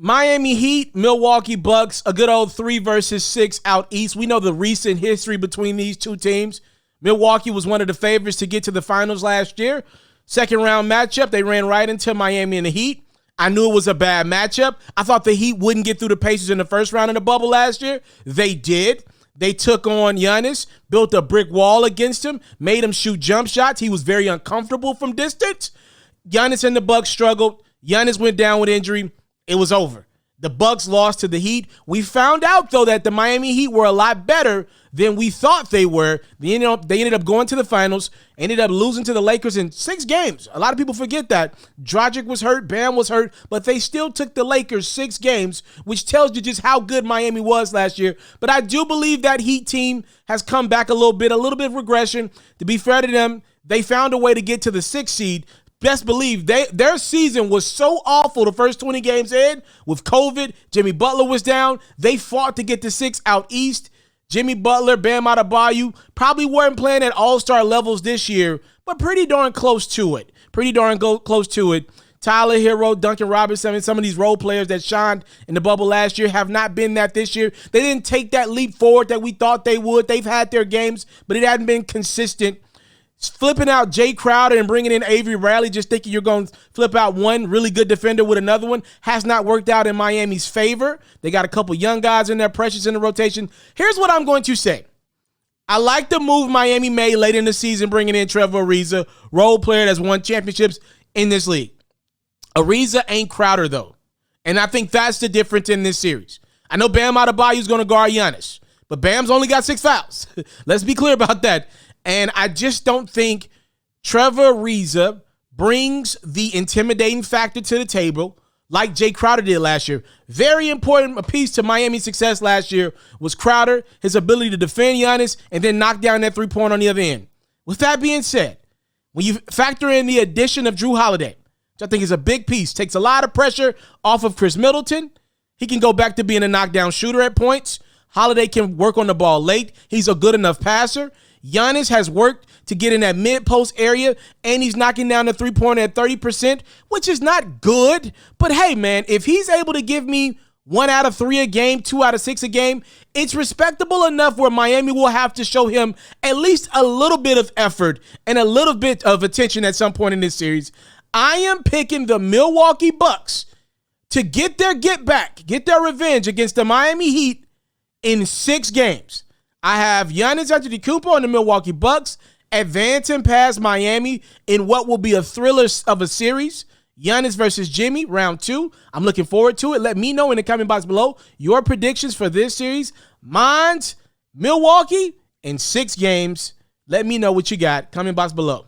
Miami Heat, Milwaukee Bucks, a good old 3 versus 6 out east. We know the recent history between these two teams. Milwaukee was one of the favorites to get to the finals last year. Second round matchup, they ran right into Miami and the Heat. I knew it was a bad matchup. I thought the Heat wouldn't get through the Pacers in the first round of the bubble last year. They did. They took on Giannis, built a brick wall against him, made him shoot jump shots. He was very uncomfortable from distance. Giannis and the Bucks struggled. Giannis went down with injury. It was over. The Bucks lost to the Heat. We found out, though, that the Miami Heat were a lot better than we thought they were. They ended up going to the finals, ended up losing to the Lakers in 6 games. A lot of people forget that. Dragic was hurt, Bam was hurt, but they still took the Lakers 6 games, which tells you just how good Miami was last year. But I do believe that Heat team has come back a little bit of regression. To be fair to them, they found a way to get to the 6th seed. Best believe their season was so awful the first 20 games in with COVID. Jimmy Butler was down. They fought to get to 6 out east. Jimmy Butler, Bam Adebayo probably weren't playing at all-star levels this year, but pretty darn close to it. Taliaferro, Duncan Robinson, and some of these role players that shined in the bubble last year have not been that this year. They didn't take that leap forward that we thought they would. They've had their games, but it hadn't been consistent. Flipping out Jay Crowder and bringing in Avery Bradley, just thinking you're going to flip out one really good defender with another one, has not worked out in Miami's favor. They got a couple young guys in there, Precious in the rotation. Here's what I'm going to say. I like the move Miami made late in the season, bringing in Trevor Ariza, role player that's won championships in this league. Ariza ain't Crowder, though, and I think that's the difference in this series. I know Bam Adebayo is going to guard Giannis, but Bam's only got 6 fouls. Let's be clear about that. And I just don't think Trevor Ariza brings the intimidating factor to the table like Jay Crowder did last year. Very important piece to Miami's success last year was Crowder, his ability to defend Giannis and then knock down that three-pointer on the other end. With that being said, when you factor in the addition of Jrue Holiday, which I think is a big piece, takes a lot of pressure off of Chris Middleton. He can go back to being a knockdown shooter at points. Holiday can work on the ball late. He's a good enough passer. Giannis has worked to get in that mid-post area, and he's knocking down the three-pointer at 30%, which is not good. But, hey, man, if he's able to give me 1 out of 3 a game, 2 out of 6 a game, it's respectable enough where Miami will have to show him at least a little bit of effort and a little bit of attention at some point in this series. I am picking the Milwaukee Bucks to get their revenge against the Miami Heat in 6 games. I have Giannis Antetokounmpo and the Milwaukee Bucks advancing past Miami in what will be a thriller of a series. Giannis versus Jimmy, round 2. I'm looking forward to it. Let me know in the comment box below your predictions for this series. Mine's Milwaukee in 6 games. Let me know what you got. Comment box below.